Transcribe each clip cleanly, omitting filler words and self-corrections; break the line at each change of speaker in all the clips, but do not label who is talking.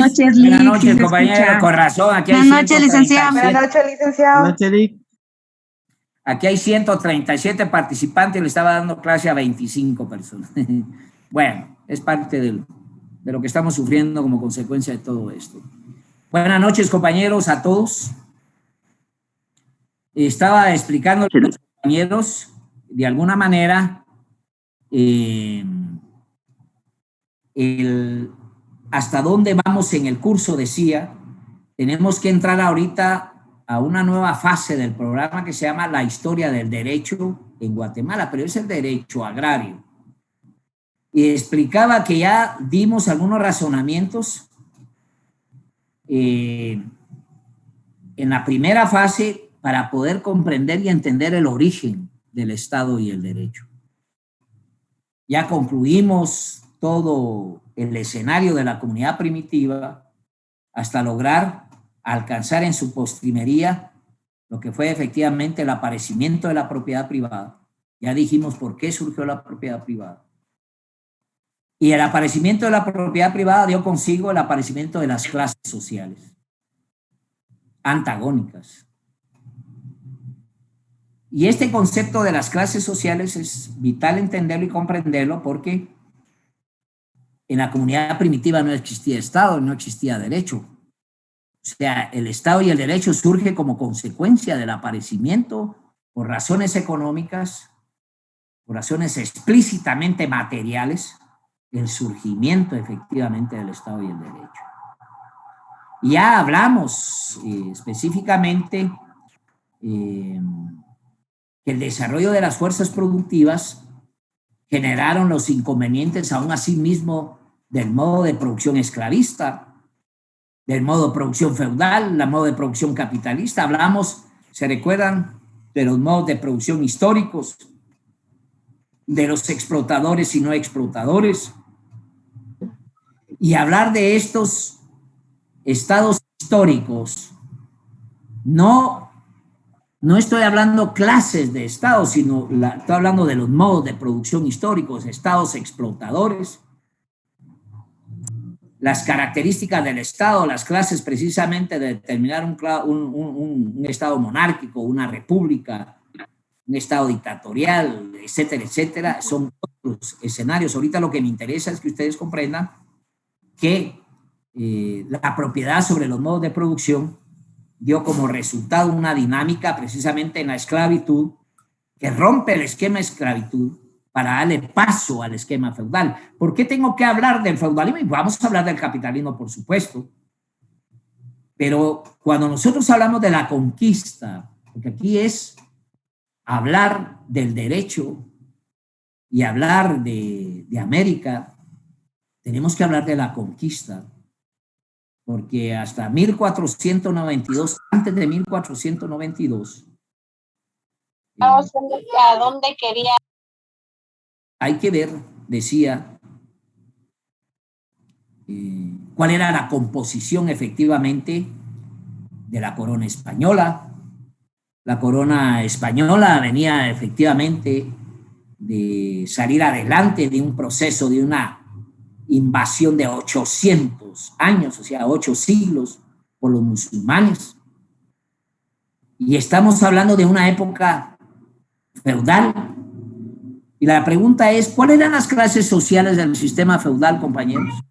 noches,
Buenas noches, compañero. Con razón, aquí hay
Buenas noches, licenciado.
Buenas noches, licenciado.
Buenas noches, Lic.
Aquí hay 137 participantes y le estaba dando clase a 25 personas. Bueno, es parte de lo que estamos sufriendo como consecuencia de todo esto. Buenas noches, compañeros, a todos. Estaba explicando a los compañeros, de alguna manera, hasta dónde vamos en el curso. Decía, tenemos que entrar ahorita a una nueva fase del programa que se llama la historia del derecho en Guatemala, pero es el derecho agrario. Y explicaba que ya dimos algunos razonamientos en la primera fase para poder comprender y entender el origen del Estado y el derecho. Ya concluimos todo el escenario de la comunidad primitiva hasta lograr alcanzar en su postrimería lo que fue efectivamente el aparecimiento de la propiedad privada. Ya dijimos por qué surgió la propiedad privada. Y el aparecimiento de la propiedad privada dio consigo el aparecimiento de las clases sociales antagónicas. Y este concepto de las clases sociales es vital entenderlo y comprenderlo porque en la comunidad primitiva no existía Estado, no existía derecho. O sea, el Estado y el derecho surge como consecuencia del aparecimiento por razones económicas, por razones explícitamente materiales, el surgimiento efectivamente del Estado y el derecho. Y ya hablamos específicamente que el desarrollo de las fuerzas productivas generaron los inconvenientes aún así mismo del modo de producción esclavista, del modo de producción feudal, del modo de producción capitalista. Hablamos, ¿se recuerdan?, de los modos de producción históricos, de los explotadores y no explotadores. Y hablar de estos estados históricos, no estoy hablando clases de estados, sino estoy hablando de los modos de producción históricos, estados explotadores, las características del Estado, las clases precisamente de determinar un Estado monárquico, una república, un Estado dictatorial, etcétera, etcétera, son otros escenarios. Ahorita lo que me interesa es que ustedes comprendan que la propiedad sobre los modos de producción dio como resultado una dinámica precisamente en la esclavitud que rompe el esquema de esclavitud para darle paso al esquema feudal. ¿Por qué tengo que hablar del feudalismo? Y vamos a hablar del capitalismo, por supuesto. Pero cuando nosotros hablamos de la conquista, porque aquí es hablar del derecho y hablar de América, tenemos que hablar de la conquista. Porque hasta 1492, antes de 1492,
¿a dónde quería?
hay que ver, decía, cuál era la composición efectivamente de la corona española. La corona española venía efectivamente de salir adelante de un proceso, de una invasión de 800 años, o sea, 8 siglos por los musulmanes. Y estamos hablando de una época feudal. Y la pregunta es, ¿cuáles eran las clases sociales del sistema feudal, compañeros?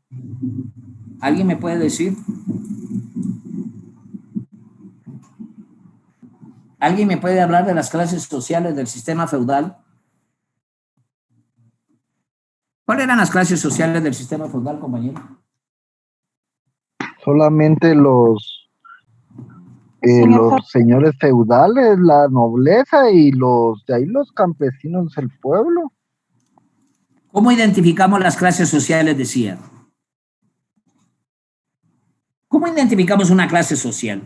¿Alguien me puede decir? ¿Alguien me puede hablar de las clases sociales del sistema feudal? ¿Cuáles eran las clases sociales del sistema feudal, compañero?
Solamente los señores feudales, la nobleza y de ahí los campesinos del pueblo.
¿Cómo identificamos las clases sociales, decía? ¿Cómo identificamos una clase social?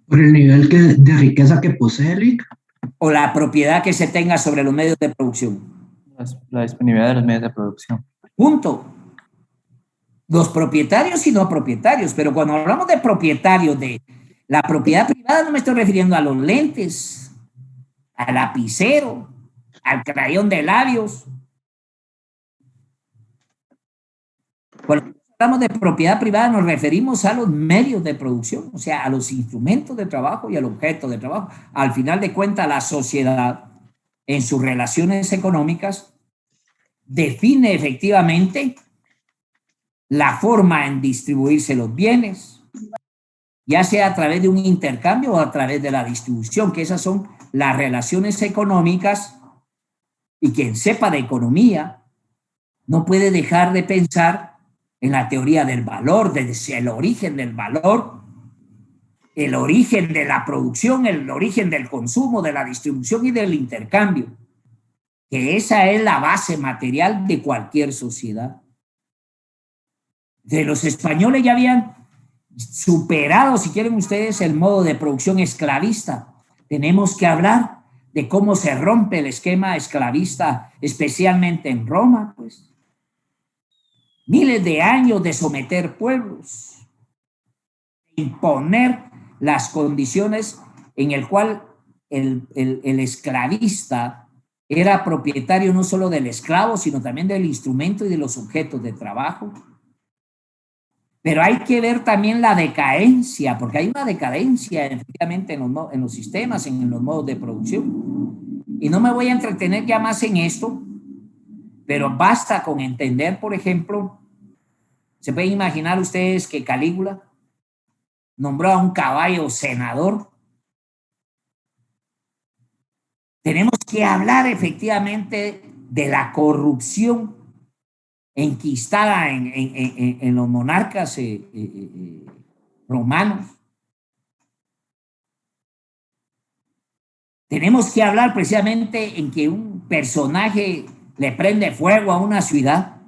Por el nivel de riqueza que posee, Lic.
O la propiedad que se tenga sobre los medios de producción.
La disponibilidad de los medios de producción.
Punto. Los propietarios y no propietarios, pero cuando hablamos de propietarios de la propiedad privada no me estoy refiriendo a los lentes, al lapicero, al crayón de labios. Cuando hablamos de propiedad privada nos referimos a los medios de producción, o sea, a los instrumentos de trabajo y al objeto de trabajo. Al final de cuentas, la sociedad, en sus relaciones económicas, define efectivamente la forma en distribuirse los bienes, ya sea a través de un intercambio o a través de la distribución, que esas son las relaciones económicas, y quien sepa de economía no puede dejar de pensar en la teoría del valor, desde el origen del valor, el origen de la producción, el origen del consumo, de la distribución y del intercambio, que esa es la base material de cualquier sociedad. De los españoles ya habían superado, si quieren ustedes, el modo de producción esclavista. Tenemos que hablar de cómo se rompe el esquema esclavista, especialmente en Roma, pues. Miles de años de someter pueblos, imponer las condiciones en el cual el esclavista era propietario no solo del esclavo, sino también del instrumento y de los objetos de trabajo. Pero hay que ver también la decadencia, porque hay una decadencia efectivamente en los sistemas, en los modos de producción. Y no me voy a entretener ya más en esto, pero basta con entender, por ejemplo, se pueden imaginar ustedes que Calígula nombró a un caballo senador. Tenemos que hablar efectivamente de la corrupción enquistada en los monarcas romanos. Tenemos que hablar precisamente en que un personaje le prende fuego a una ciudad,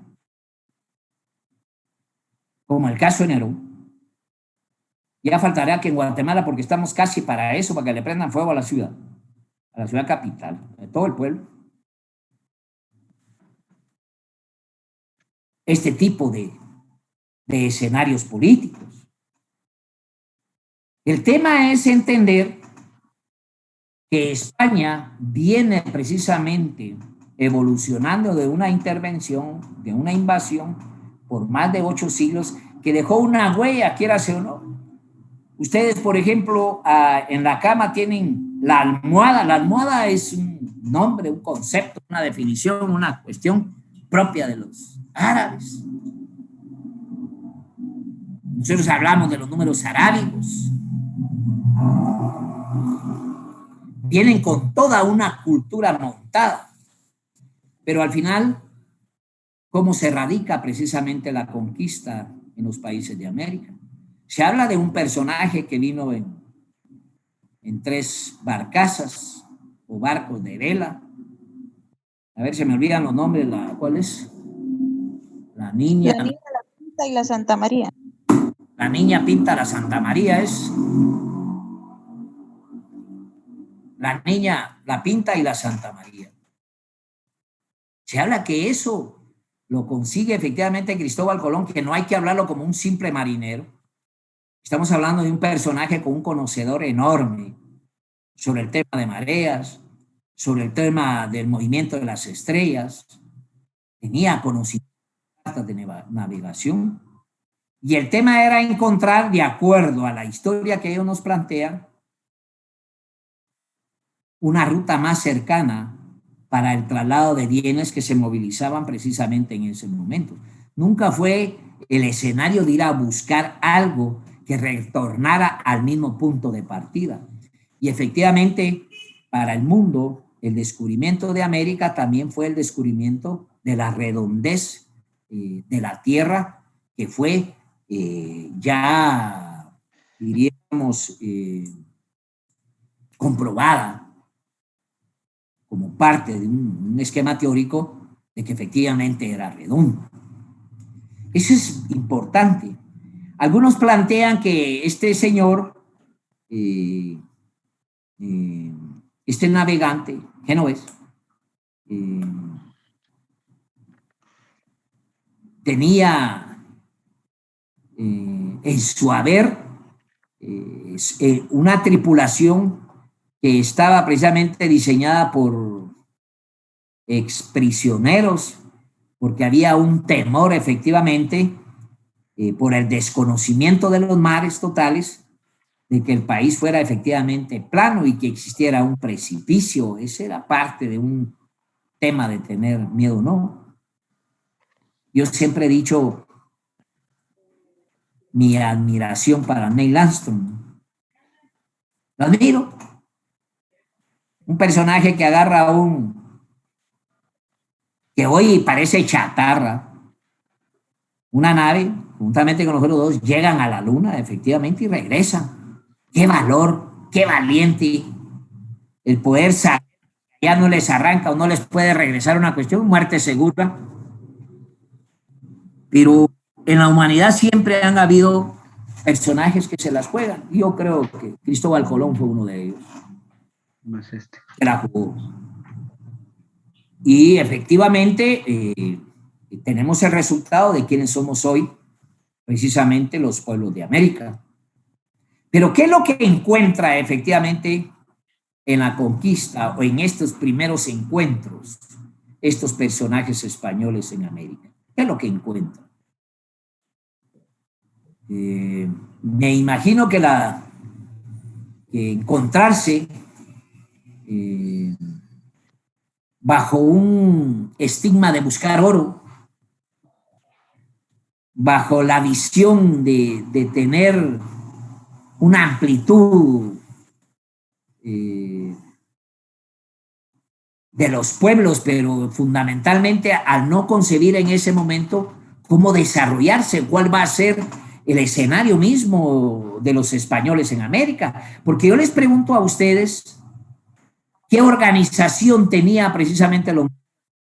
como el caso de Nerón. Ya faltará que en Guatemala, porque estamos casi para eso, para que le prendan fuego a la ciudad capital, a todo el pueblo. Este tipo de escenarios políticos. El tema es entender que España viene precisamente evolucionando de una intervención, de una invasión por más de 8 siglos que dejó una huella, quierase o no. Ustedes, por ejemplo, en la cama tienen la almohada. La almohada es un nombre, un concepto, una definición, una cuestión propia de los árabes. Nosotros hablamos de los números arábigos. Vienen con toda una cultura montada. Pero al final, ¿cómo se radica precisamente la conquista en los países de América? Se habla de un personaje que vino en 3 barcazas o barcos de vela. A ver, se me olvidan los nombres. ¿Cuál es? La niña,
La Pinta y la Santa María.
La niña Pinta, la Santa María es. La niña, la Pinta y la Santa María. Se habla que eso lo consigue efectivamente Cristóbal Colón, que no hay que hablarlo como un simple marinero. Estamos hablando de un personaje con un conocedor enorme sobre el tema de mareas, sobre el tema del movimiento de las estrellas. Tenía conocimientos de navegación. Y el tema era encontrar, de acuerdo a la historia que ellos nos plantean, una ruta más cercana para el traslado de bienes que se movilizaban precisamente en ese momento. Nunca fue el escenario de ir a buscar algo que retornara al mismo punto de partida. Y efectivamente, para el mundo, el descubrimiento de América también fue el descubrimiento de la redondez de la Tierra, que fue ya, diríamos, comprobada como parte de un esquema teórico de que efectivamente era redondo. Eso es importante. Algunos plantean que este señor, este navegante genovés, tenía en su haber una tripulación que estaba precisamente diseñada por exprisioneros, porque había un temor efectivamente por el desconocimiento de los mares totales, de que el país fuera efectivamente plano y que existiera un precipicio. Ese era parte de un tema de tener miedo, ¿no? Yo siempre he dicho mi admiración para Neil Armstrong. Lo admiro. Un personaje que agarra que hoy parece chatarra, una nave, juntamente con los otros dos, llegan a la luna, efectivamente, y regresan. ¡Qué valor! ¡Qué valiente! El poder saber que ya no les arranca o no les puede regresar una cuestión, muerte segura. Pero en la humanidad siempre han habido personajes que se las juegan. Yo creo que Cristóbal Colón fue uno de ellos.
Más este.
Que la jugó. Y efectivamente tenemos el resultado de quienes somos hoy, precisamente los pueblos de América. Pero ¿qué es lo que encuentra efectivamente en la conquista o en estos primeros encuentros estos personajes españoles en América? ¿Qué es lo que encuentran? Me imagino que encontrarse bajo un estigma de buscar oro, bajo la visión de tener una amplitud de los pueblos, pero fundamentalmente al no concebir en ese momento cómo desarrollarse, cuál va a ser el escenario mismo de los españoles en América. Porque yo les pregunto a ustedes, ¿qué organización tenía precisamente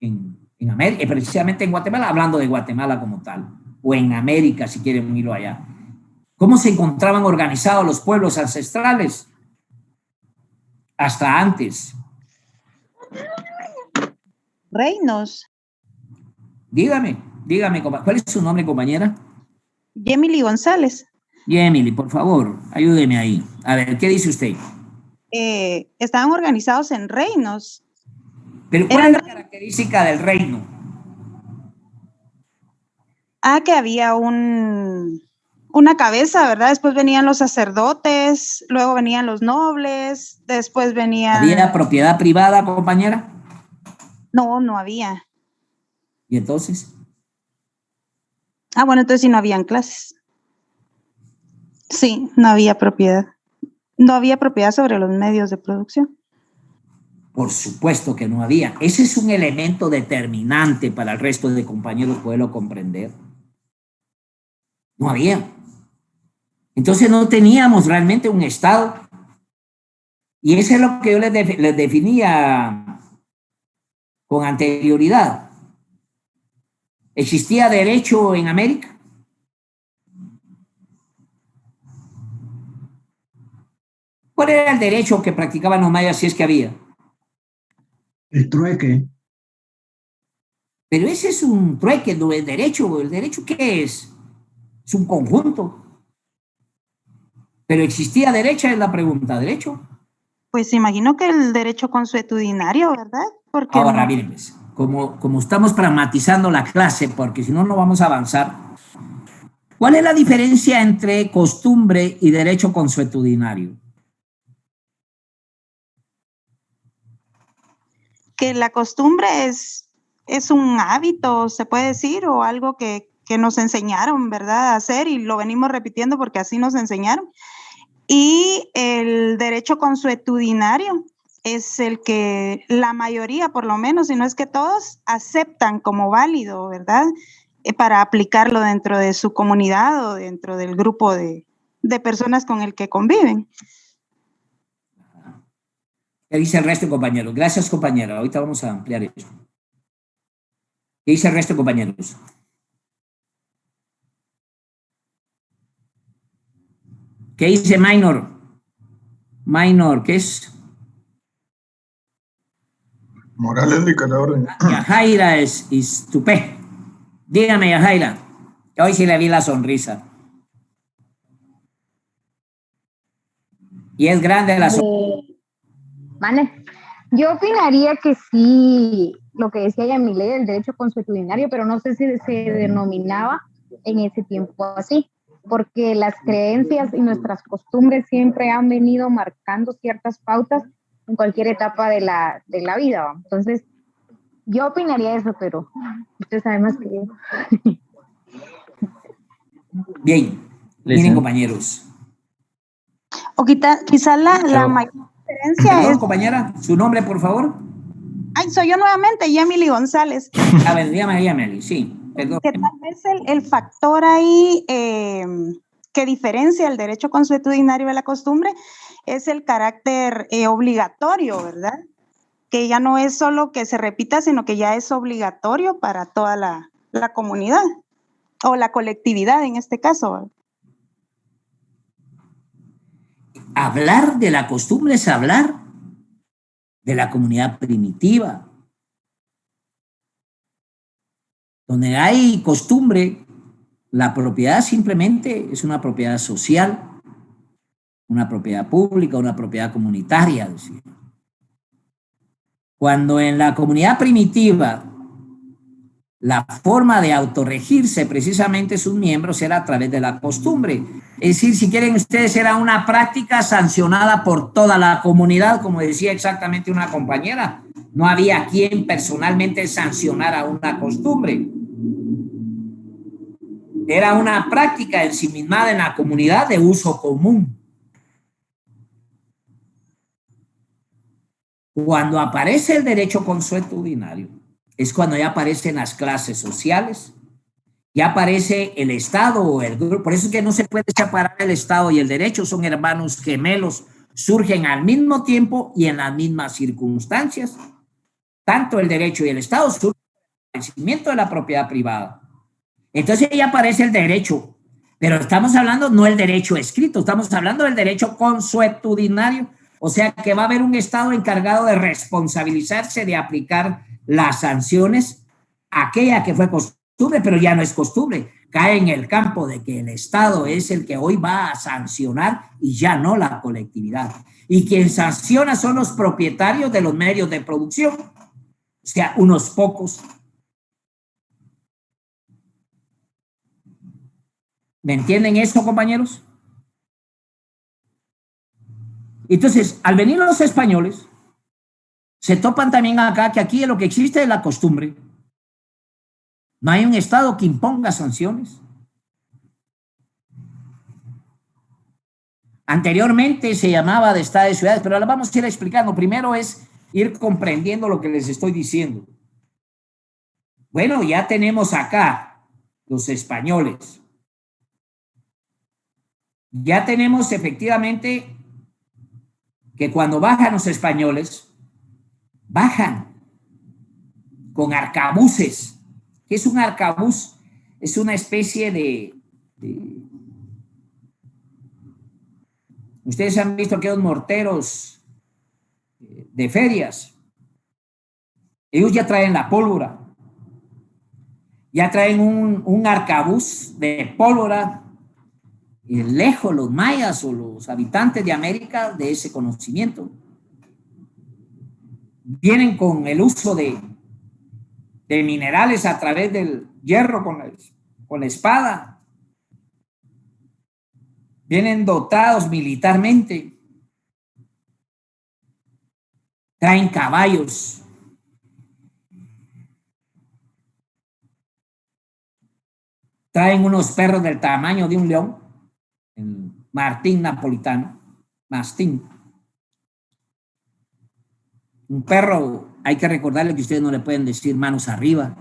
en América, precisamente en Guatemala, hablando de Guatemala como tal, o en América, si quieren irlo allá? ¿Cómo se encontraban organizados los pueblos ancestrales? Hasta antes.
Reinos.
Dígame, ¿cuál es su nombre, compañera?
Emily González.
Y Emily, por favor, ayúdeme ahí. A ver, ¿qué dice usted?
Estaban organizados en reinos.
Pero ¿cuál es la característica del reino?
Que había una cabeza, ¿verdad? Después venían los sacerdotes, luego venían los nobles, después venían...
¿Había propiedad privada, compañera?
No, no había.
¿Y entonces?
Bueno, entonces sí no habían clases. Sí, no había propiedad. No había propiedad sobre los medios de producción.
Por supuesto que no había. Ese es un elemento determinante para el resto de compañeros poderlo comprender. No había. Entonces no teníamos realmente un Estado. Y eso es lo que yo les definía con anterioridad. ¿Existía derecho en América? ¿Cuál era el derecho que practicaban los mayas si es que había?
El trueque.
Pero ese es un trueque, no es derecho. ¿El derecho qué es? Es un conjunto. Pero ¿existía derecha? Es la pregunta. ¿Derecho?
Pues imagino que el derecho consuetudinario, ¿verdad? Porque
ahora,
no...
miren, pues, como estamos pragmatizando la clase, porque si no, no vamos a avanzar. ¿Cuál es la diferencia entre costumbre y derecho consuetudinario?
Que la costumbre es un hábito, se puede decir, o algo que nos enseñaron, ¿verdad?, a hacer, y lo venimos repitiendo porque así nos enseñaron. Y el derecho consuetudinario es el que la mayoría, por lo menos, si no es que todos, aceptan como válido, ¿verdad?, para aplicarlo dentro de su comunidad o dentro del grupo de personas con el que conviven.
¿Qué dice el resto, compañeros? Gracias, compañera. Ahorita vamos a ampliar eso. ¿Qué dice el resto, compañeros? ¿Qué dice Minor? Minor, ¿qué es?
Morales de cada orden.
Yajaira es tupé. Dígame, Yajaira. Hoy sí le vi la sonrisa. Y es grande la sonrisa.
Vale. Yo opinaría que sí, lo que decía Yamile, el derecho consuetudinario, pero no sé si se denominaba en ese tiempo así, porque las creencias y nuestras costumbres siempre han venido marcando ciertas pautas en cualquier etapa de la vida, ¿va? Entonces, yo opinaría eso, pero usted sabe más que yo.
Bien, miren compañeros.
O quizás la mayor diferencia
Perdón,
es...
compañera, su nombre, por favor.
Ay, soy yo nuevamente, Yamily González.
A ver, dígame, Yamily, sí, perdón.
Que tal vez el factor ahí que diferencia el derecho consuetudinario de la costumbre es el carácter obligatorio, ¿verdad? Que ya no es solo que se repita, sino que ya es obligatorio para toda la comunidad o la colectividad en este caso.
Hablar de la costumbre es hablar de la comunidad primitiva. Donde hay costumbre, la propiedad simplemente es una propiedad social, una propiedad pública, una propiedad comunitaria. Es decir, cuando en la comunidad primitiva la forma de autorregirse precisamente sus miembros era a través de la costumbre. Es decir, si quieren ustedes, era una práctica sancionada por toda la comunidad, como decía exactamente una compañera. No había quien personalmente sancionara una costumbre. Era una práctica ensimismada en la comunidad de uso común. Cuando aparece el derecho consuetudinario, es cuando ya aparecen las clases sociales, ya aparece el Estado o el grupo. Por eso es que no se puede separar el Estado y el derecho, son hermanos gemelos, surgen al mismo tiempo y en las mismas circunstancias. Tanto el derecho y el Estado surgen del crecimiento de la propiedad privada. Entonces ya aparece el derecho, pero estamos hablando no el derecho escrito, estamos hablando del derecho consuetudinario, o sea que va a haber un Estado encargado de responsabilizarse de aplicar las sanciones, aquella que fue costumbre, pero ya no es costumbre, cae en el campo de que el Estado es el que hoy va a sancionar y ya no la colectividad. Y quien sanciona son los propietarios de los medios de producción, o sea, unos pocos. ¿Me entienden eso, compañeros? Entonces, al venir los españoles, se topan también acá que aquí lo que existe es la costumbre. No hay un Estado que imponga sanciones. Anteriormente se llamaba de Estado de ciudades, pero ahora vamos a ir explicando. Primero es ir comprendiendo lo que les estoy diciendo. Bueno, ya tenemos acá los españoles. Ya tenemos efectivamente que cuando bajan los españoles, bajan con arcabuces. ¿Qué es un arcabuz? Es una especie de ustedes han visto aquellos morteros de ferias. Ellos ya traen la pólvora. Ya traen un arcabuz de pólvora. Y lejos los mayas o los habitantes de América de ese conocimiento. Vienen con el uso de minerales a través del hierro con la espada. Vienen dotados militarmente. Traen caballos. Traen unos perros del tamaño de un león. El Martín napolitano. Mastín. Un perro, hay que recordarle que ustedes no le pueden decir manos arriba.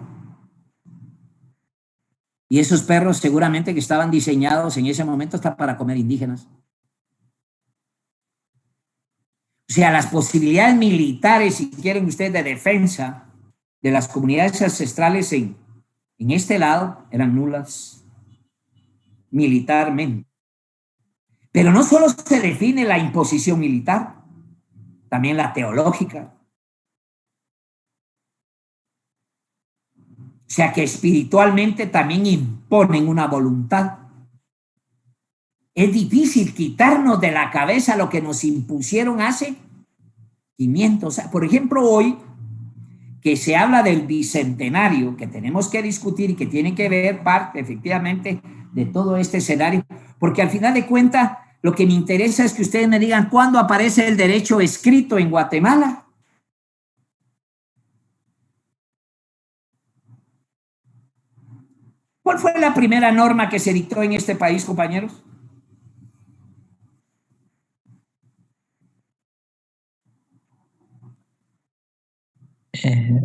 Y esos perros seguramente que estaban diseñados en ese momento hasta para comer indígenas. O sea, las posibilidades militares, si quieren ustedes, de defensa de las comunidades ancestrales en este lado eran nulas militarmente. Pero no solo se define la imposición militar, también la teológica. O sea que espiritualmente también imponen una voluntad. Es difícil quitarnos de la cabeza lo que nos impusieron hace 500 años. Por ejemplo, hoy, que se habla del bicentenario, que tenemos que discutir y que tiene que ver parte efectivamente de todo este escenario, porque al final de cuentas lo que me interesa es que ustedes me digan cuándo aparece el derecho escrito en Guatemala. ¿Cuál fue la primera norma que se dictó en este país, compañeros?
Eh,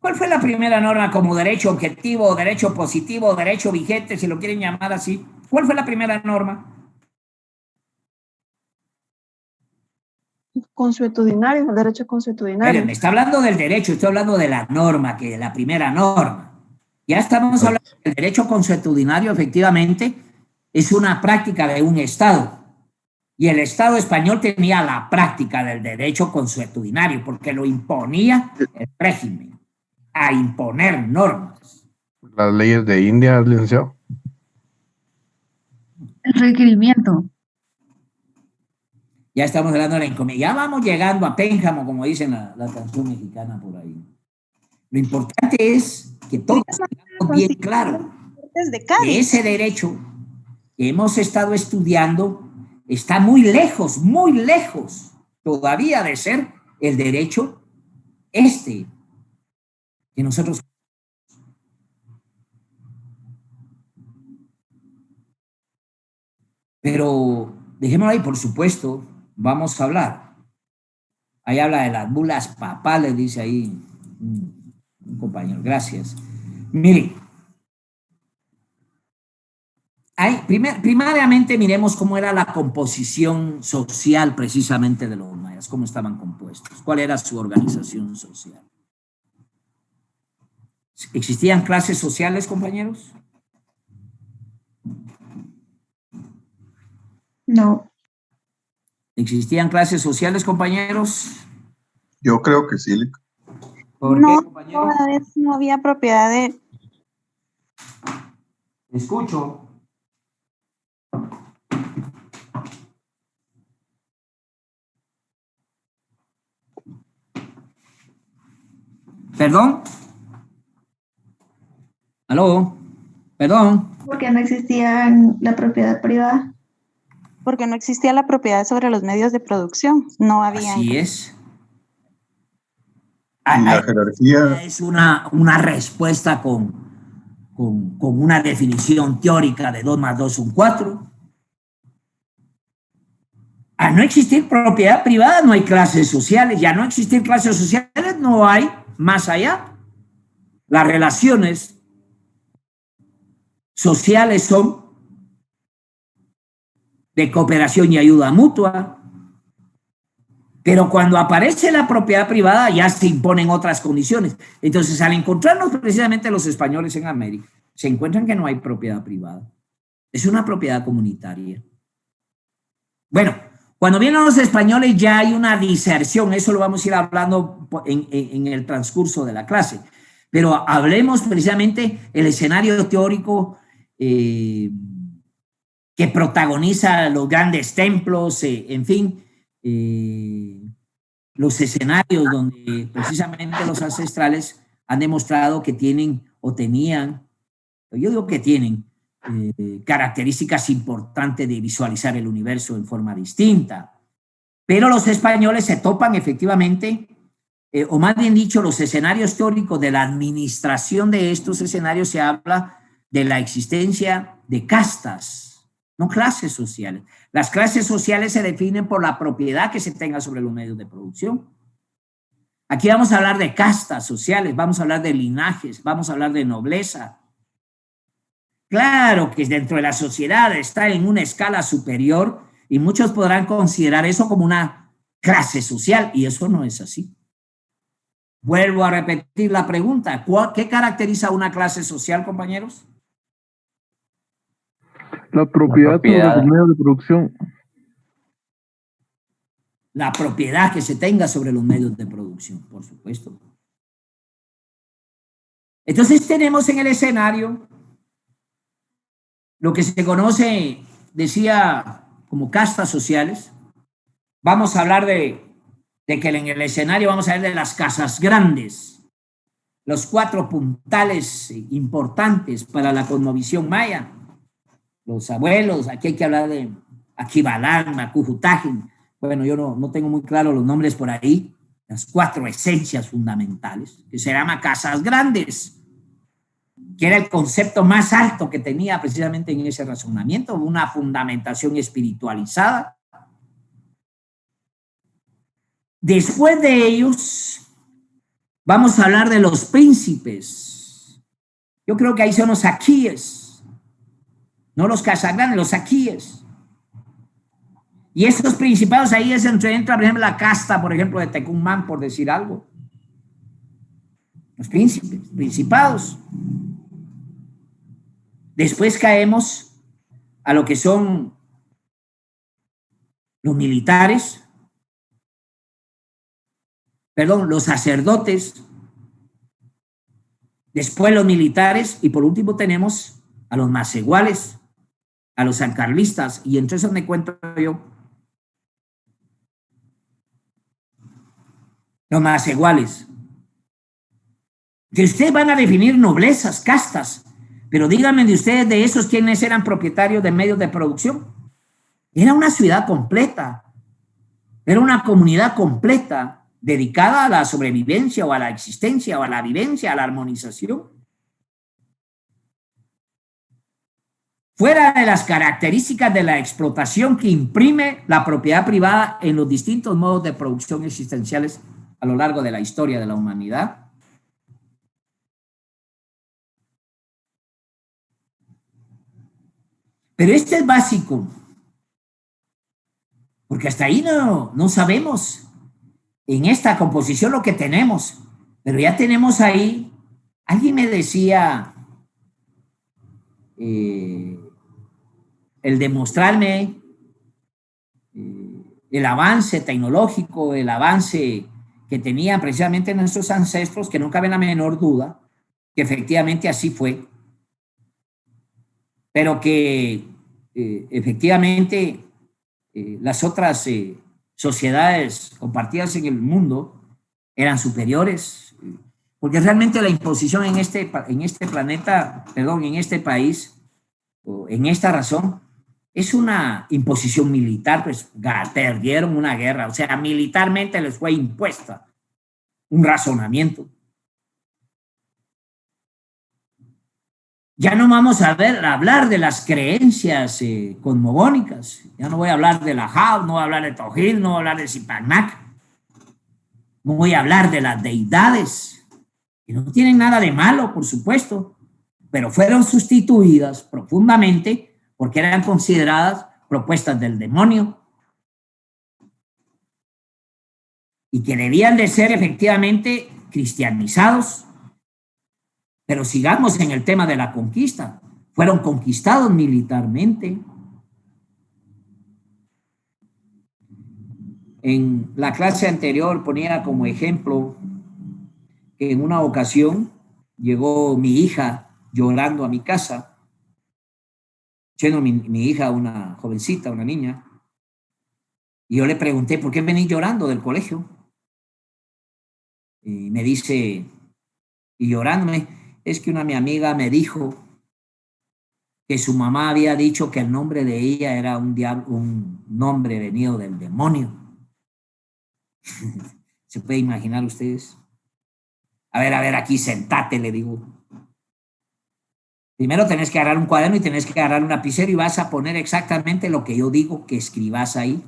¿Cuál fue la primera norma como derecho objetivo, derecho positivo, derecho vigente, si lo quieren llamar así? ¿Cuál fue la primera norma?
Consuetudinario, el derecho consuetudinario.
Miren, me está hablando del derecho, estoy hablando de la norma, que de la primera norma. Ya estamos hablando del derecho consuetudinario, efectivamente, es una práctica de un Estado. Y el Estado español tenía la práctica del derecho consuetudinario, porque lo imponía el régimen, a imponer normas.
Las leyes de India, licenciado.
El requerimiento.
Ya estamos hablando de la encomienda. Ya vamos llegando a Pénjamo, como dicen la canción mexicana por ahí. Lo importante es que todos tengamos bien claro que ese derecho que hemos estado estudiando está muy lejos todavía de ser el derecho que nosotros. Pero dejémoslo ahí, por supuesto, vamos a hablar. Ahí habla de las bulas papales, dice ahí un compañero, gracias. Mire, primariamente miremos cómo era la composición social precisamente de los mayas, cómo estaban compuestos, cuál era su organización social. ¿Existían clases sociales, compañeros?
No.
¿Existían clases sociales, compañeros?
Yo creo que sí.
¿Por
No,
qué, compañero?
toda vez no había propiedad de...
Escucho. ¿Perdón? ¿Aló? ¿Perdón?
Porque no existía la propiedad privada.
Porque no existía la propiedad sobre los medios de producción. No había...
Así es.
Y la jerarquía.
Es una respuesta con una definición teórica de 2 más 2 son 4. Al no existir propiedad privada no hay clases sociales, y al no existir clases sociales no hay más allá. Las relaciones sociales son de cooperación y ayuda mutua, pero cuando aparece la propiedad privada ya se imponen otras condiciones. Entonces, al encontrarnos precisamente los españoles en América, se encuentran que no hay propiedad privada. Es una propiedad comunitaria. Bueno, cuando vienen los españoles ya hay una diserción, eso lo vamos a ir hablando en el transcurso de la clase, pero hablemos precisamente el escenario teórico que protagoniza los grandes templos, en fin, los escenarios donde precisamente los ancestrales han demostrado que tienen o tenían, yo digo que tienen, características importantes de visualizar el universo en forma distinta. Pero los españoles se topan efectivamente, o más bien dicho, los escenarios teóricos de la administración de estos escenarios se habla de la existencia de castas, no clases sociales. Las clases sociales se definen por la propiedad que se tenga sobre los medios de producción. Aquí vamos a hablar de castas sociales, vamos a hablar de linajes, vamos a hablar de nobleza. Claro que dentro de la sociedad está en una escala superior y muchos podrán considerar eso como una clase social y eso no es así. Vuelvo a repetir la pregunta. ¿Qué caracteriza una clase social, compañeros?
La propiedad sobre los medios de producción.
La propiedad que se tenga sobre los medios de producción, por supuesto. Entonces tenemos en el escenario lo que se conoce, decía, como castas sociales. Vamos a hablar de de que en el escenario vamos a ver de las casas grandes, los 4 puntales importantes para la cosmovisión maya, los abuelos, aquí hay que hablar de Aquivalán, Macujutajen, bueno, yo no tengo muy claro los nombres por ahí, las 4 esencias fundamentales, que se llama casas grandes, que era el concepto más alto que tenía precisamente en ese razonamiento, una fundamentación espiritualizada. Después de ellos, vamos a hablar de los príncipes. Yo creo que ahí son los aquíes, no los casagrandes, los aquíes. Y estos principados ahí es entre, por ejemplo, la casta, por ejemplo, de Tecumán, por decir algo. Los príncipes, principados. Después caemos a lo que son los militares, perdón, los sacerdotes, después los militares y por último tenemos a los maceguales, a los sancarlistas, y entre esos me cuento yo. Los maceguales. Que ustedes van a definir noblezas, castas, pero díganme de ustedes, de esos, ¿quiénes eran propietarios de medios de producción? Era una ciudad completa, era una comunidad completa dedicada a la sobrevivencia o a la existencia o a la vivencia, a la armonización. Fuera de las características de la explotación que imprime la propiedad privada en los distintos modos de producción existenciales a lo largo de la historia de la humanidad, pero este es básico, porque hasta ahí no sabemos en esta composición lo que tenemos, pero ya tenemos ahí, alguien me decía, el demostrarme el avance tecnológico, el avance que tenían precisamente nuestros ancestros, que no cabe la menor duda que efectivamente así fue, pero que efectivamente las otras sociedades compartidas en el mundo eran superiores, porque realmente la imposición en este planeta, perdón, en este país, o en esta razón, es una imposición militar, pues perdieron una guerra, o sea, militarmente les fue impuesta un razonamiento. Ya no vamos a hablar de las creencias cosmogónicas. Ya no voy a hablar de la Jao, no voy a hablar de Tojil, no voy a hablar de Zipanac. No voy a hablar de las deidades, que no tienen nada de malo, por supuesto, pero fueron sustituidas profundamente porque eran consideradas propuestas del demonio y que debían de ser efectivamente cristianizados. Pero sigamos en el tema de la conquista. Fueron conquistados militarmente. En la clase anterior ponía como ejemplo que en una ocasión llegó mi hija llorando a mi casa. Siendo mi hija una jovencita, una niña. Y yo le pregunté, ¿por qué venís llorando del colegio? Y me dice, y llorándome, es que mi amiga me dijo que su mamá había dicho que el nombre de ella era un nombre venido del demonio. ¿Se puede imaginar ustedes? A ver, aquí sentate, le digo. Primero tenés que agarrar un cuaderno y tenés que agarrar un lapicero y vas a poner exactamente lo que yo digo que escribas ahí.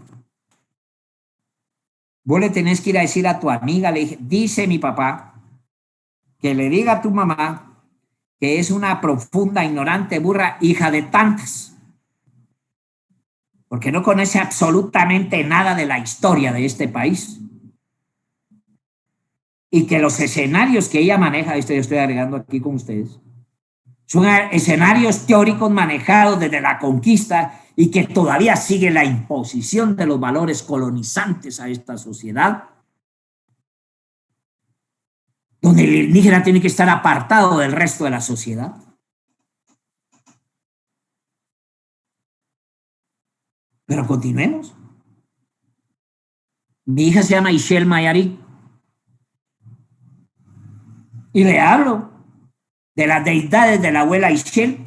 Vos le tenés que ir a decir a tu amiga, le dije, dice mi papá, que le diga a tu mamá que es una profunda, ignorante, burra, hija de tantas, porque no conoce absolutamente nada de la historia de este país. Y que los escenarios que ella maneja, esto yo estoy agregando aquí con ustedes, son escenarios teóricos manejados desde la conquista y que todavía sigue la imposición de los valores colonizantes a esta sociedad, donde el indígena tiene que estar apartado del resto de la sociedad. Pero continuemos. Mi hija se llama Ishel Mayari. Y le hablo de las deidades de la abuela Ishel,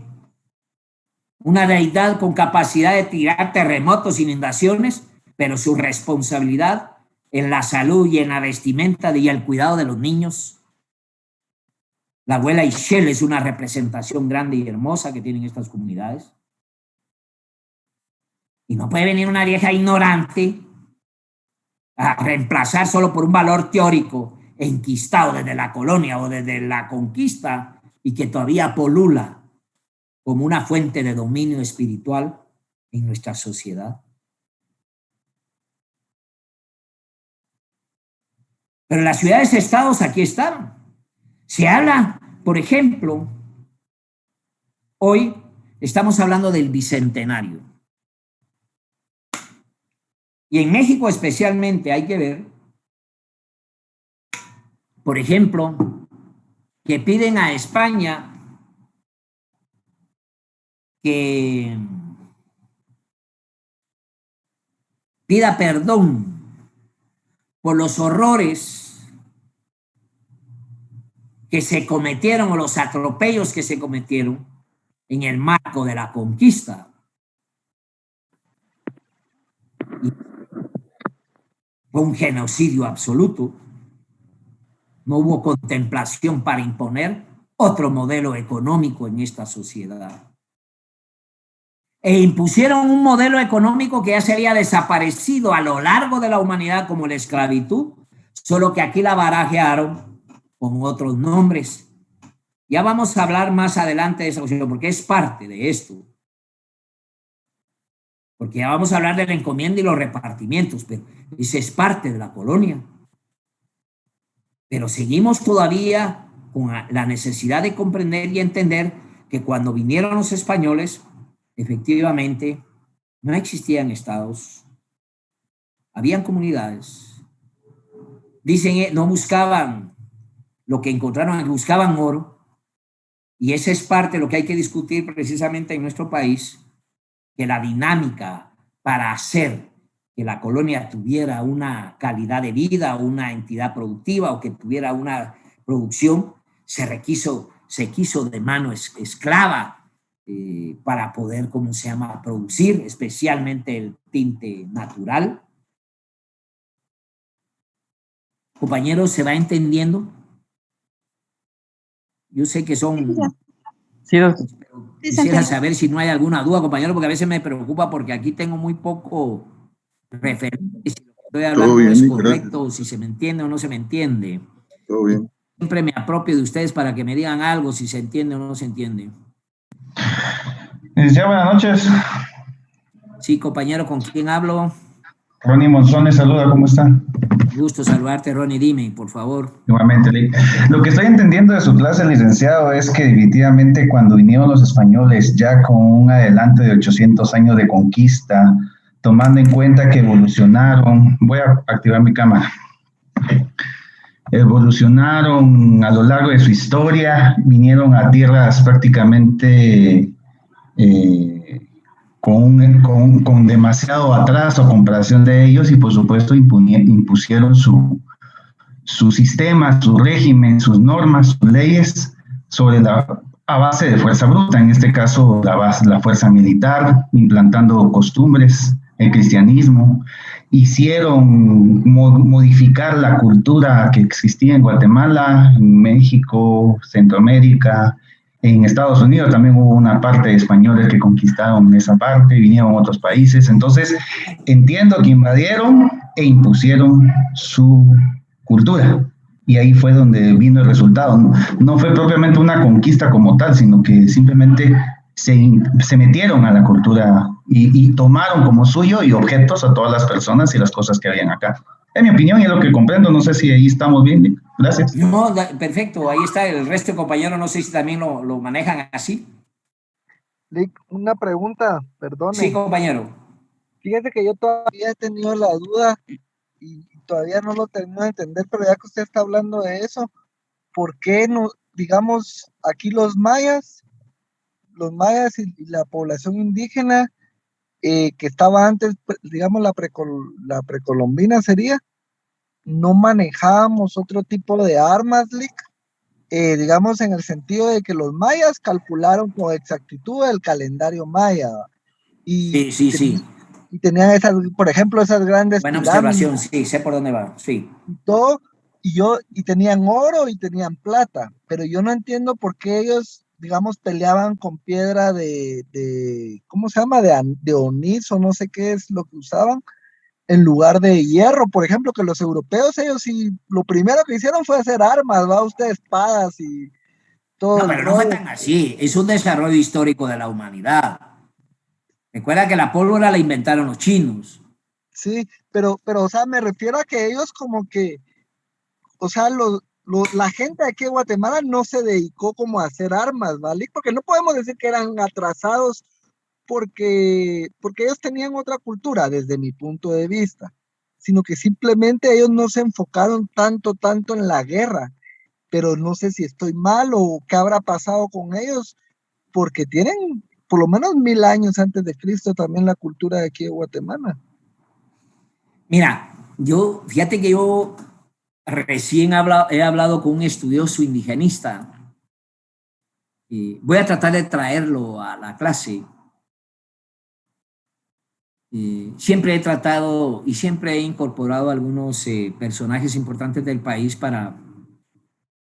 una deidad con capacidad de tirar terremotos, inundaciones, pero su responsabilidad en la salud y en la vestimenta y el cuidado de los niños. La abuela Ishel es una representación grande y hermosa que tienen estas comunidades. Y no puede venir una vieja ignorante a reemplazar solo por un valor teórico enquistado desde la colonia o desde la conquista y que todavía polula como una fuente de dominio espiritual en nuestra sociedad. Pero las ciudades-estados aquí están. Se habla, por ejemplo, hoy estamos hablando del bicentenario. Y en México especialmente hay que ver, por ejemplo, que piden a España que pida perdón por los horrores que se cometieron o los atropellos que se cometieron en el marco de la conquista. Y fue un genocidio absoluto. No hubo contemplación para imponer otro modelo económico en esta sociedad. E impusieron un modelo económico que ya se había desaparecido a lo largo de la humanidad como la esclavitud, solo que aquí la barajearon con otros nombres. Ya vamos a hablar más adelante de esa cuestión, porque es parte de esto. Porque ya vamos a hablar de la encomienda y los repartimientos, pero esa es parte de la colonia. Pero seguimos todavía con la necesidad de comprender y entender que cuando vinieron los españoles, efectivamente, no existían estados, habían comunidades. Dicen, no buscaban lo que encontraron, buscaban oro. Y esa es parte de lo que hay que discutir precisamente en nuestro país, que la dinámica para hacer que la colonia tuviera una calidad de vida, una entidad productiva o que tuviera una producción, se quiso de mano esclava para poder, ¿cómo se llama?, producir, especialmente el tinte natural. Compañeros, ¿se va entendiendo? Yo sé que son...
Sí,
quisiera saber si no hay alguna duda, compañero, porque a veces me preocupa porque aquí tengo muy poco referente, si lo que estoy hablando
bien,
es
gracias.
correcto, si se me entiende o no se me entiende.
Todo bien.
Siempre me apropio de ustedes para que me digan algo, si se entiende o no se entiende.
ya buenas noches.
Sí, compañero, ¿con quién hablo?
Ronnie Monzones, saluda, ¿cómo está?
Gusto saludarte, Ronnie, dime, por favor.
Igualmente, lo que estoy entendiendo de su clase, licenciado, es que definitivamente cuando vinieron los españoles ya con un adelanto de 800 años de conquista, tomando en cuenta que evolucionaron, voy a activar mi cámara, evolucionaron a lo largo de su historia, vinieron a tierras prácticamente con demasiado atraso a comparación de ellos y por supuesto impusieron su sistema, su régimen, sus normas, sus leyes a base de fuerza bruta, en este caso la fuerza militar, implantando costumbres, el cristianismo, hicieron modificar la cultura que existía en Guatemala, en México, Centroamérica, en Estados Unidos también hubo una parte de españoles que conquistaron esa parte, vinieron otros países, entonces entiendo que invadieron e impusieron su cultura. Y ahí fue donde vino el resultado. No fue propiamente una conquista como tal, sino que simplemente se metieron a la cultura y tomaron como suyo y objetos a todas las personas y las cosas que habían acá. Es mi opinión y es lo que comprendo. No sé si ahí estamos bien. Gracias.
No, perfecto. Ahí está el resto de compañeros. No sé si también lo manejan así.
Lick, una pregunta, perdone.
Sí, compañero.
Fíjate que yo todavía he tenido la duda y todavía no lo termino de entender, pero ya que usted está hablando de eso, ¿por qué no, digamos, aquí los mayas y la población indígena que estaba antes, digamos, la precolombina sería, no manejábamos otro tipo de armas, Lick, digamos en el sentido de que los mayas calcularon con exactitud el calendario maya y,
Sí.
y tenían esas, por ejemplo, esas grandes
Buena
pirámides
observación, sí, sé por dónde va, sí.
y todo, y tenían oro y tenían plata, pero yo no entiendo por qué ellos, digamos, peleaban con piedra ¿cómo se llama? De onís o no sé qué es lo que usaban, en lugar de hierro, por ejemplo, que los europeos, ellos sí, lo primero que hicieron fue hacer armas, va usted, espadas y todo
No,
el
pero no fue
rollo.
tan así, es un desarrollo histórico de la humanidad. Recuerda que la pólvora la inventaron los chinos.
Sí, o sea, me refiero a que ellos como que, o sea, la gente de aquí de Guatemala no se dedicó como a hacer armas, ¿vale? Porque no podemos decir que eran atrasados porque ellos tenían otra cultura desde mi punto de vista, sino que simplemente ellos no se enfocaron tanto en la guerra, pero no sé si estoy mal o qué habrá pasado con ellos, porque tienen por lo menos 1000 años antes de Cristo también la cultura de aquí de Guatemala.
Mira, fíjate que yo recién he hablado con un estudioso indigenista y voy a tratar de traerlo a la clase. Siempre he tratado y siempre he incorporado algunos personajes importantes del país para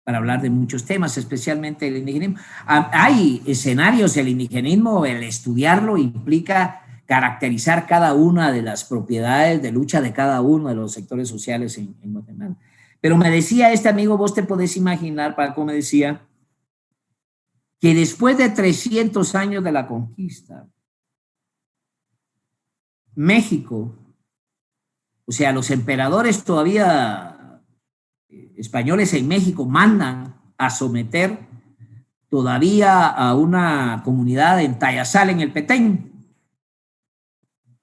hablar de muchos temas, especialmente el indigenismo. Hay escenarios del indigenismo, el estudiarlo implica caracterizar cada una de las propiedades de lucha de cada uno de los sectores sociales en Guatemala. Pero me decía este amigo, vos te podés imaginar, Paco, me decía, que después de 300 años de la conquista, México, o sea, los emperadores todavía españoles en México mandan a someter todavía a una comunidad en Tayasal, en el Petén,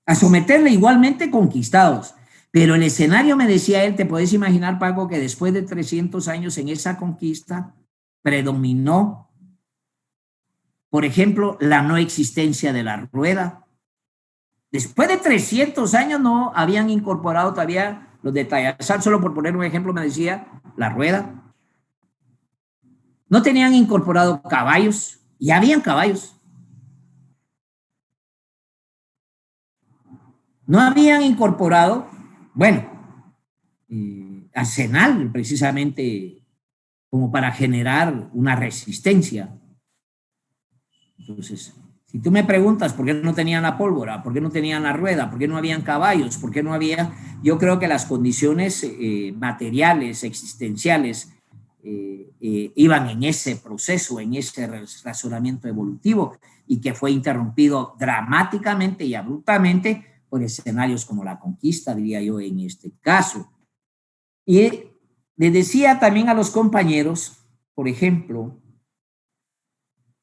a someterle igualmente conquistados. Pero el escenario, me decía él, te puedes imaginar, Paco, que después de 300 años en esa conquista predominó, por ejemplo, la no existencia de la rueda. Después de 300 años no habían incorporado todavía los de Tayasal, solo por poner un ejemplo, me decía, la rueda. No tenían incorporado caballos, y habían caballos. No habían incorporado, bueno, arsenal precisamente como para generar una resistencia. Entonces, si tú me preguntas por qué no tenían la pólvora, por qué no tenían la rueda, por qué no habían caballos, por qué no había, yo creo que las condiciones materiales, existenciales, iban en ese proceso, en ese razonamiento evolutivo y que fue interrumpido dramáticamente y abruptamente por escenarios como la conquista, diría yo, en este caso. Y le decía también a los compañeros, por ejemplo,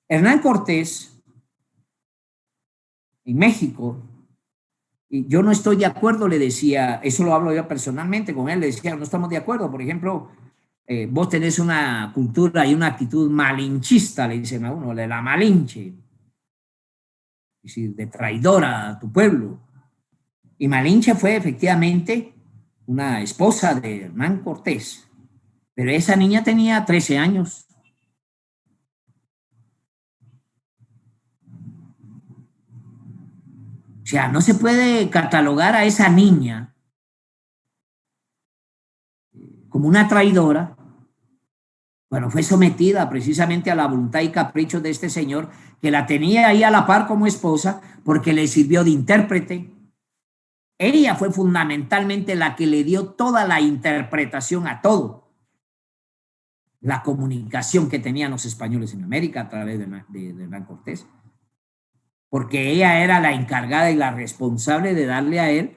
Hernán Cortés en México, y yo no estoy de acuerdo, le decía, eso lo hablo yo personalmente con él, le decía, no estamos de acuerdo, por ejemplo, vos tenés una cultura y una actitud malinchista, le dicen a uno, de la malinche, es decir, de traidora a tu pueblo. Y Malinche fue efectivamente una esposa de Hernán Cortés, pero esa niña tenía 13 años. O sea, no se puede catalogar a esa niña como una traidora. Bueno, fue sometida precisamente a la voluntad y caprichos de este señor, que la tenía ahí a la par como esposa, porque le sirvió de intérprete. Ella fue fundamentalmente la que le dio toda la interpretación a todo. La comunicación que tenían los españoles en América a través de Hernán Cortés. Porque ella era la encargada y la responsable de darle a él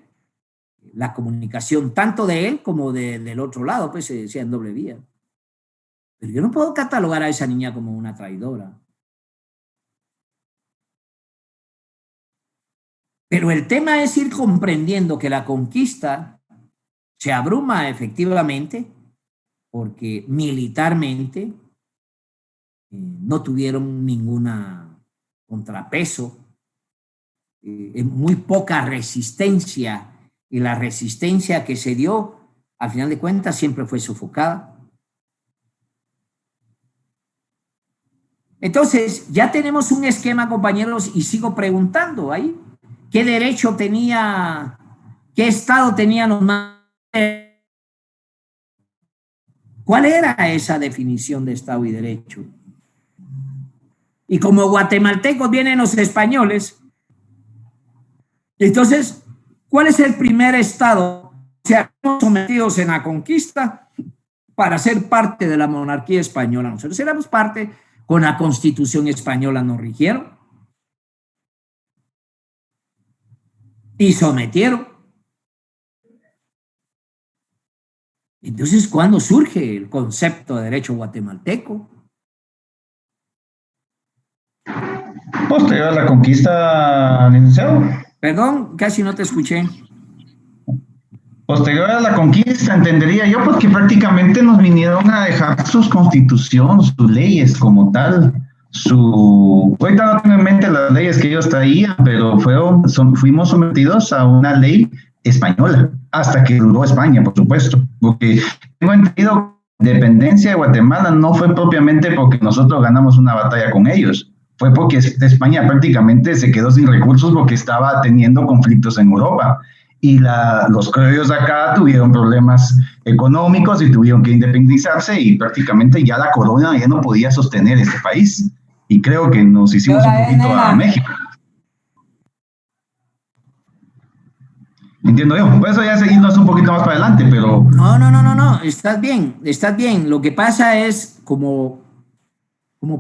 la comunicación, tanto de él como del otro lado, pues se decía en doble vía. Pero yo no puedo catalogar a esa niña como una traidora. Pero el tema es ir comprendiendo que la conquista se abruma efectivamente porque militarmente no tuvieron ninguna contrapeso, muy poca resistencia, y la resistencia que se dio al final de cuentas siempre fue sofocada. Entonces, ya tenemos un esquema, compañeros, y sigo preguntando ahí, ¿qué derecho tenía, qué Estado tenían los mayas? ¿Cuál era esa definición de Estado y derecho? Y como guatemaltecos vienen los españoles, entonces, ¿cuál es el primer Estado que se han sometidos en la conquista para ser parte de la monarquía española? Nosotros éramos parte, con la Constitución española nos rigieron y sometieron. Entonces, ¿cuándo surge el concepto de derecho guatemalteco?
Posterior a la conquista, licenciado.
Perdón, casi no te escuché.
Posterior a la conquista, entendería yo, porque prácticamente nos vinieron a dejar sus constituciones, sus leyes como tal. Ahorita no tengo en mente las leyes que ellos traían, pero fuimos sometidos a una ley española, hasta que duró España, por supuesto. Porque tengo entendido que la independencia de Guatemala no fue propiamente porque nosotros ganamos una batalla con ellos. Fue porque España prácticamente se quedó sin recursos porque estaba teniendo conflictos en Europa. Y los criollos acá tuvieron problemas económicos y tuvieron que independizarse y prácticamente ya la corona ya no podía sostener este país. Y creo que nos hicimos un poquito a México. Entiendo yo. Por eso ya seguimos un poquito más para adelante, pero...
No. Estás bien. Lo que pasa es como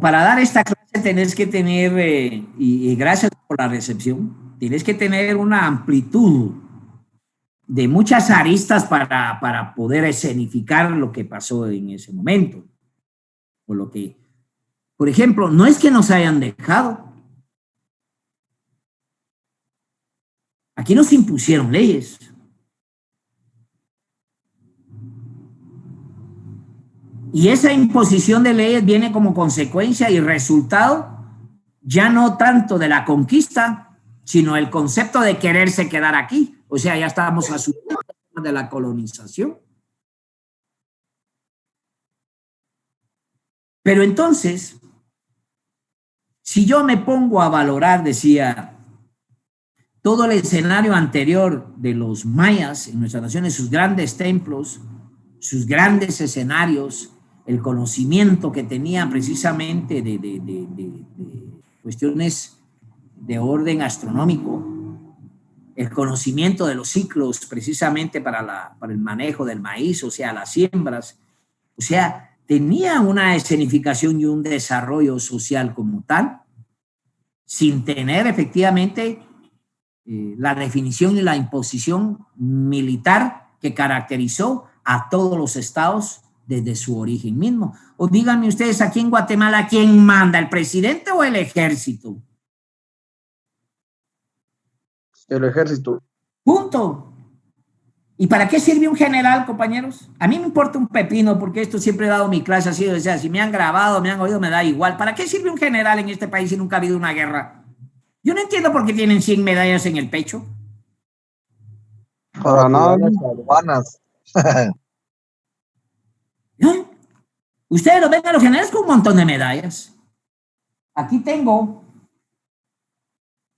para dar esta clase tenés que tener, y gracias por la recepción, tienes que tener una amplitud de muchas aristas para poder escenificar lo que pasó en ese momento. Por ejemplo, no es que nos hayan dejado. Aquí nos impusieron leyes. Y esa imposición de leyes viene como consecuencia y resultado ya no tanto de la conquista, sino el concepto de quererse quedar aquí. O sea, ya estábamos asumiendo de la colonización. Pero entonces, si yo me pongo a valorar, decía, todo el escenario anterior de los mayas en nuestras naciones, sus grandes templos, sus grandes escenarios, el conocimiento que tenían precisamente de cuestiones de orden astronómico, el conocimiento de los ciclos precisamente para el manejo del maíz, o sea, las siembras, o sea, tenía una escenificación y un desarrollo social como tal, sin tener efectivamente la definición y la imposición militar que caracterizó a todos los estados desde su origen mismo. O díganme ustedes, aquí en Guatemala, ¿quién manda, el presidente o el ejército?
El ejército.
Punto. ¿Y para qué sirve un general, compañeros? A mí me importa un pepino, porque esto siempre he dado mi clase así, o sea, si me han grabado, me han oído, me da igual. ¿Para qué sirve un general en este país si nunca ha habido una guerra? Yo no entiendo por qué tienen 100 medallas en el pecho.
Para nada. Aduanas.
¿Eh? Ustedes lo ven a los generales con un montón de medallas. Aquí tengo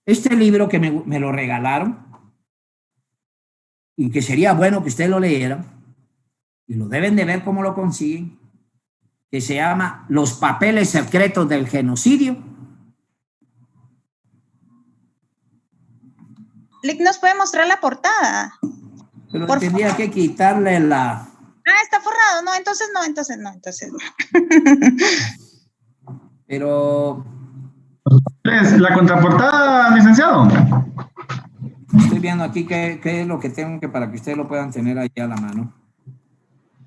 este libro que me lo regalaron y que sería bueno que ustedes lo leyeran, y lo deben de ver cómo lo consiguen, que se llama Los papeles secretos del genocidio.
Lick, ¿nos puede mostrar la portada?
Pero tendría que quitarle la...
Ah, está forrado. No, entonces no.
Pero...
¿La contraportada, licenciado?
Estoy viendo aquí qué es lo que tengo para que ustedes lo puedan tener ahí a la mano.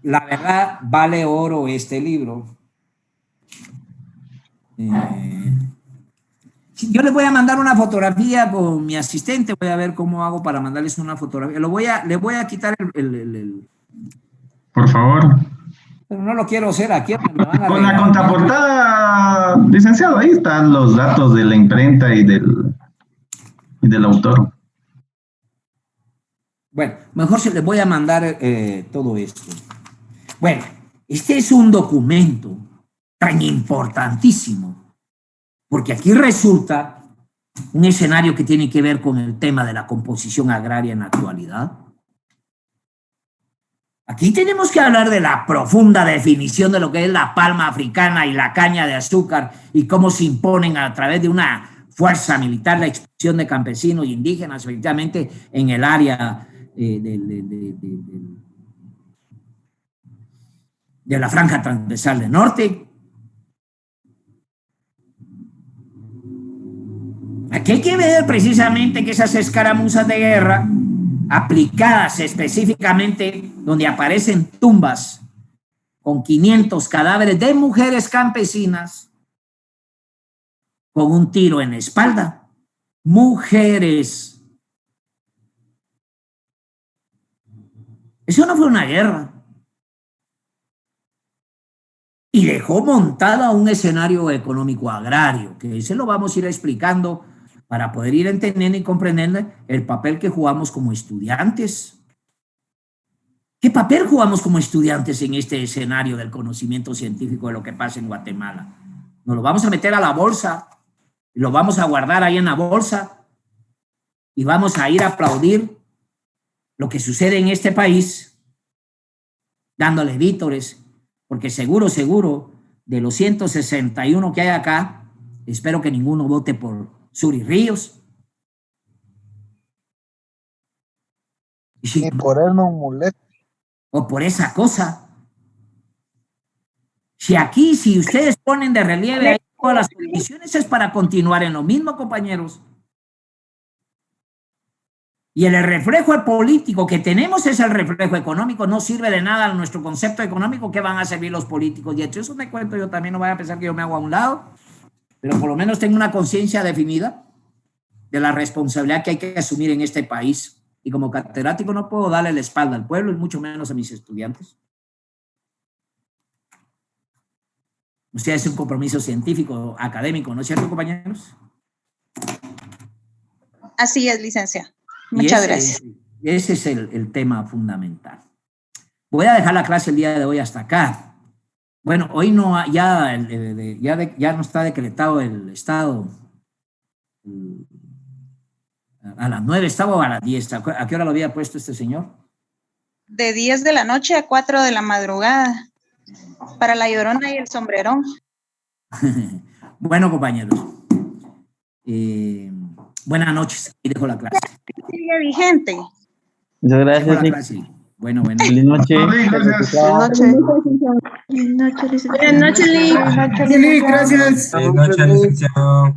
La verdad, vale oro este libro. Yo les voy a mandar una fotografía con mi asistente. Voy a ver cómo hago para mandarles una fotografía. Le voy a quitar el...
Por favor.
Pero no lo quiero hacer aquí.
Con la contraportada, licenciado, ahí están los datos de la imprenta y del autor.
Bueno, mejor se les voy a mandar todo esto. Bueno, este es un documento tan importantísimo, porque aquí resulta un escenario que tiene que ver con el tema de la composición agraria en la actualidad. Aquí tenemos que hablar de la profunda definición de lo que es la palma africana y la caña de azúcar y cómo se imponen a través de una fuerza militar la expulsión de campesinos e indígenas, efectivamente, en el área de la franja transversal del norte. Aquí hay que ver precisamente que esas escaramuzas de guerra aplicadas específicamente donde aparecen tumbas con 500 cadáveres de mujeres campesinas con un tiro en la espalda. Mujeres. Eso no fue una guerra. Y dejó montado un escenario económico agrario, que ese lo vamos a ir explicando para poder ir entendiendo y comprendiendo el papel que jugamos como estudiantes. ¿Qué papel jugamos como estudiantes en este escenario del conocimiento científico de lo que pasa en Guatemala? Nos lo vamos a meter a la bolsa, y lo vamos a guardar ahí en la bolsa, y vamos a ir a aplaudir lo que sucede en este país, dándole vítores, porque seguro, de los 161 que hay acá, espero que ninguno vote por Suri Ríos.
Ni por Herman Mulet.
O por esa cosa. Si ustedes ponen de relieve ahí todas las condiciones, es para continuar en lo mismo, compañeros. Y el reflejo político que tenemos es el reflejo económico. No sirve de nada nuestro concepto económico. ¿Qué van a servir los políticos? Y hecho eso me cuento yo también. No vaya a pensar que yo me hago a un lado, pero por lo menos tengo una conciencia definida de la responsabilidad que hay que asumir en este país. Y como catedrático no puedo darle la espalda al pueblo y mucho menos a mis estudiantes. O sea, es un compromiso científico, académico, ¿no es cierto, compañeros?
Así es, licencia. Muchas gracias.
Ese es el tema fundamental. Voy a dejar la clase el día de hoy hasta acá. Bueno, hoy no, ya no está decretado el estado. A las 9 estaba o a las 10. ¿A qué hora lo había puesto este señor?
De 10 de la noche a 4 de la madrugada. Para la Llorona y el Sombrerón.
Bueno, compañeros. Buenas noches. Y dejo la clase.
Sigue vigente.
Muchas gracias.
Bueno.
Feliz noche.
Buenas noches.
Buenas noches, licenciado.
Buenas noches, Lee.
Gracias.
Buenas noches, licenciado.